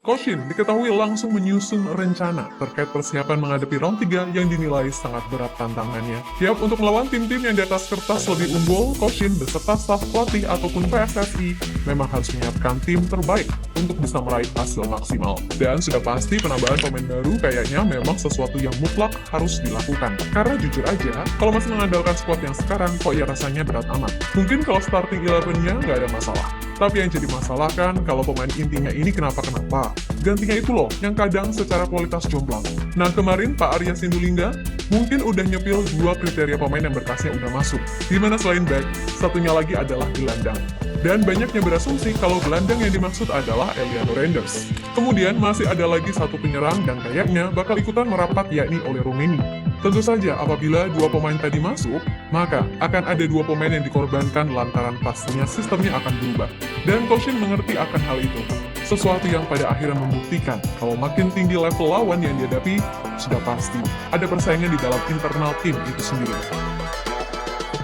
Coach Shin diketahui langsung menyusun rencana terkait persiapan menghadapi round 3 yang dinilai sangat berat tantangannya. Siap untuk melawan tim-tim yang di atas kertas lebih unggul, Coach Shin beserta staf pelatih ataupun PSSI memang harus menyiapkan tim terbaik untuk bisa meraih hasil maksimal. Dan sudah pasti penambahan pemain baru kayaknya memang sesuatu yang mutlak harus dilakukan. Karena jujur aja, kalau masih mengandalkan squad yang sekarang, kok ya rasanya berat amat. Mungkin kalau starting 11-nya nggak ada masalah. Tapi yang jadi masalah kan kalau pemain intinya ini kenapa-kenapa. Gantinya itu loh, yang kadang secara kualitas jomplang. Nah kemarin Pak Arya Sinulinga mungkin udah nyepil 2 kriteria pemain yang berkasnya udah masuk. Dimana selain back, satunya lagi adalah gelandang. Dan banyak yang berasumsi kalau gelandang yang dimaksud adalah Eliano Reinders. Kemudian masih ada lagi satu penyerang dan kayaknya bakal ikutan merapat yakni oleh Rumeni. Tentu saja apabila 2 pemain tadi masuk, maka akan ada 2 pemain yang dikorbankan lantaran pastinya sistemnya akan berubah. Dan Coach Shin mengerti akan hal itu. Sesuatu yang pada akhirnya membuktikan kalau makin tinggi level lawan yang dihadapi, sudah pasti ada persaingan di dalam internal tim itu sendiri.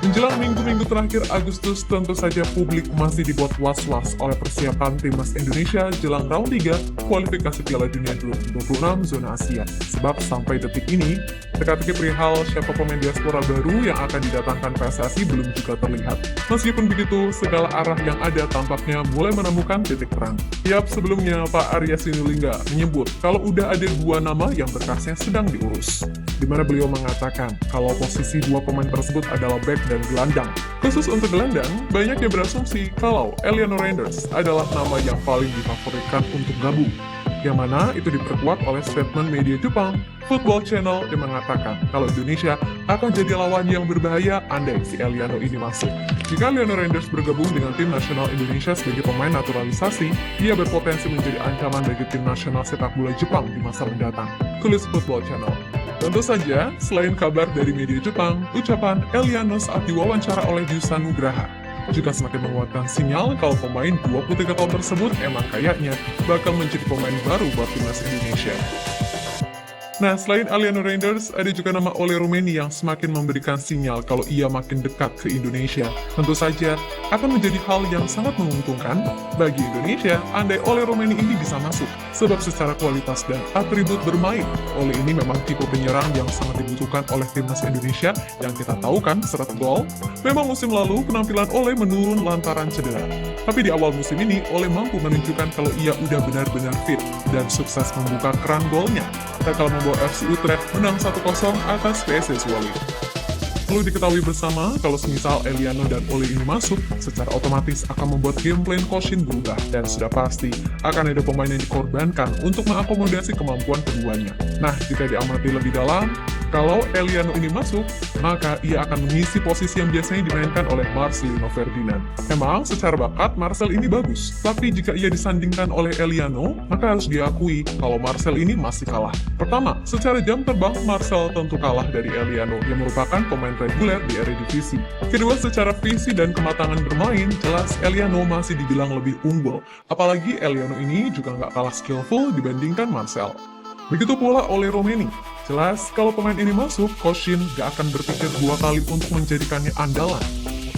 Menjelang minggu-minggu terakhir Agustus, tentu saja publik masih dibuat was-was oleh persiapan timnas Indonesia jelang round 3 kualifikasi Piala Dunia 2026 zona Asia. Sebab sampai detik ini, teka-teki perihal siapa pemain diaspora baru yang akan didatangkan PSSI belum juga terlihat. Meskipun begitu, segala arah yang ada tampaknya mulai menemukan titik terang. Tiap sebelumnya, Pak Arya Sinulinga menyebut kalau udah ada 2 nama yang berkasnya sedang diurus. Di mana beliau mengatakan kalau posisi 2 pemain tersebut adalah back dan gelandang. Khusus untuk gelandang, banyak yang berasumsi kalau Eliano Reinders adalah nama yang paling difavoritkan untuk gabung. Yang mana itu diperkuat oleh statement media Jepang, Football Channel, yang mengatakan kalau Indonesia akan jadi lawan yang berbahaya andai si Eliano ini masuk. Jika Eliano Reinders bergabung dengan tim nasional Indonesia sebagai pemain naturalisasi, ia berpotensi menjadi ancaman bagi tim nasional sepak bola Jepang di masa mendatang. Tulis Football Channel. Tentu saja, selain kabar dari media Jepang, ucapan Eliano saat diwawancara oleh Yusa Nugraha juga semakin menguatkan sinyal kalau pemain 23 tahun tersebut emang kayaknya bakal menjadi pemain baru buat timnas Indonesia. Nah, selain Eliano Reinders, ada juga nama Ole Rumeni yang semakin memberikan sinyal kalau ia makin dekat ke Indonesia. Tentu saja, akan menjadi hal yang sangat menguntungkan bagi Indonesia andai Ole Rumeni ini bisa masuk. Sebab secara kualitas dan atribut bermain, Ole ini memang tipe penyerang yang sangat dibutuhkan oleh timnas Indonesia yang kita tahu kan, seret gol. Memang musim lalu, penampilan Ole menurun lantaran cedera. Tapi di awal musim ini, Ole mampu menunjukkan kalau ia udah benar-benar fit dan sukses membuka keran golnya. Bakal membawa FC Utrecht menang 1-0 atas PSS Zwolle. Perlu diketahui bersama kalau semisal Eliano dan Ole ini masuk, secara otomatis akan membuat game plan Coach Shin berubah dan sudah pasti akan ada pemain yang dikorbankan untuk mengakomodasi kemampuan keduanya. Nah, jika diamati lebih dalam, kalau Eliano ini masuk, maka ia akan mengisi posisi yang biasanya dimainkan oleh Marcelino Ferdinand. Memang secara bakat Marcel ini bagus, tapi jika ia disandingkan oleh Eliano, maka harus diakui kalau Marcel ini masih kalah. Pertama, secara jam terbang, Marcel tentu kalah dari Eliano yang merupakan pemain reguler di Eredivisie. Kedua, secara visi dan kematangan bermain, jelas Eliano masih dibilang lebih unggul. Apalagi Eliano ini juga nggak kalah skillful dibandingkan Marcel. Begitu pula Ole Rumeni. Jelas, kalau pemain ini masuk, Coach Shin gak akan berpikir 2 kali untuk menjadikannya andalan.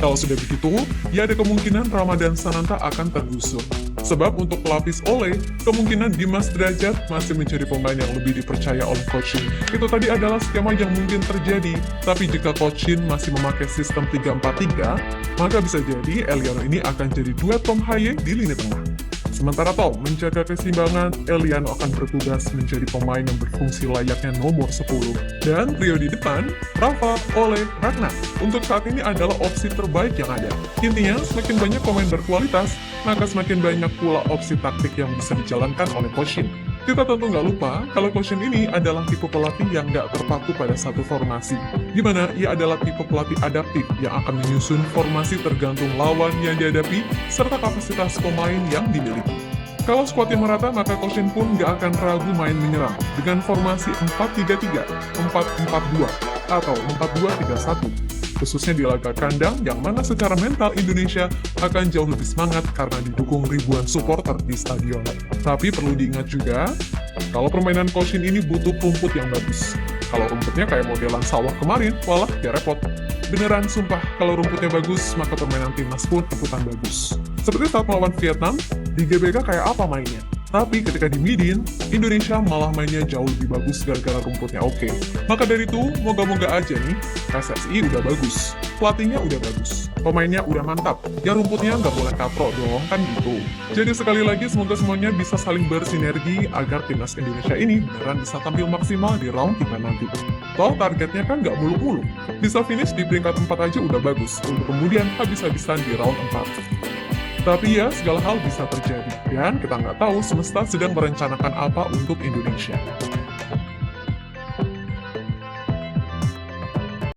Kalau sudah begitu, ya ada kemungkinan Ramadan Sananta akan tergusur. Sebab untuk pelapis Ole, kemungkinan Dimas Derajat masih menjadi pemain yang lebih dipercaya oleh Coach Shin. Itu tadi adalah skema yang mungkin terjadi. Tapi jika Coach Shin masih memakai sistem 3-4-3, maka bisa jadi Eliano ini akan jadi duet Tom Haye di lini tengah. Sementara Tom menjaga keseimbangan, Eliano akan bertugas menjadi pemain yang berfungsi layaknya nomor 10. Dan trio di depan, Rafa, Ole, Ragnar, untuk saat ini adalah opsi terbaik yang ada. Intinya, semakin banyak pemain berkualitas, maka semakin banyak pula opsi taktik yang bisa dijalankan oleh Coach Shin. Kita tentu nggak lupa kalau Coach Shin ini adalah tipe pelatih yang nggak terpaku pada satu formasi, di mana ia adalah tipe pelatih adaptif yang akan menyusun formasi tergantung lawan yang dihadapi serta kapasitas pemain yang dimiliki. Kalau skuadnya merata, maka Coach Shin pun nggak akan ragu main menyerang dengan formasi 4-3-3, 4-4-2, atau 4-2-3-1. Khususnya di laga kandang yang mana secara mental Indonesia akan jauh lebih semangat karena didukung ribuan supporter di stadion. Tapi perlu diingat juga, kalau permainan Coach Shin ini butuh rumput yang bagus. Kalau rumputnya kayak modelan sawah kemarin, walah ya repot. Beneran sumpah, kalau rumputnya bagus, maka permainan timnas pun ikutan bagus. Seperti saat melawan Vietnam, di GBK kayak apa mainnya? Tapi ketika di Midin, Indonesia malah mainnya jauh lebih bagus gara-gara rumputnya oke. Maka dari itu, moga-moga aja nih, PSSI udah bagus, pelatihnya udah bagus, pemainnya udah mantap, ya rumputnya nggak boleh katrok dong, kan gitu. Jadi sekali lagi semoga semuanya bisa saling bersinergi agar timnas Indonesia ini beneran bisa tampil maksimal di round 3 nanti. Toh targetnya kan nggak muluk-muluk, bisa finish di peringkat 4 aja udah bagus, untuk kemudian habis-habisan di round 4. Tapi ya, segala hal bisa terjadi. Dan kita nggak tahu semesta sedang merencanakan apa untuk Indonesia.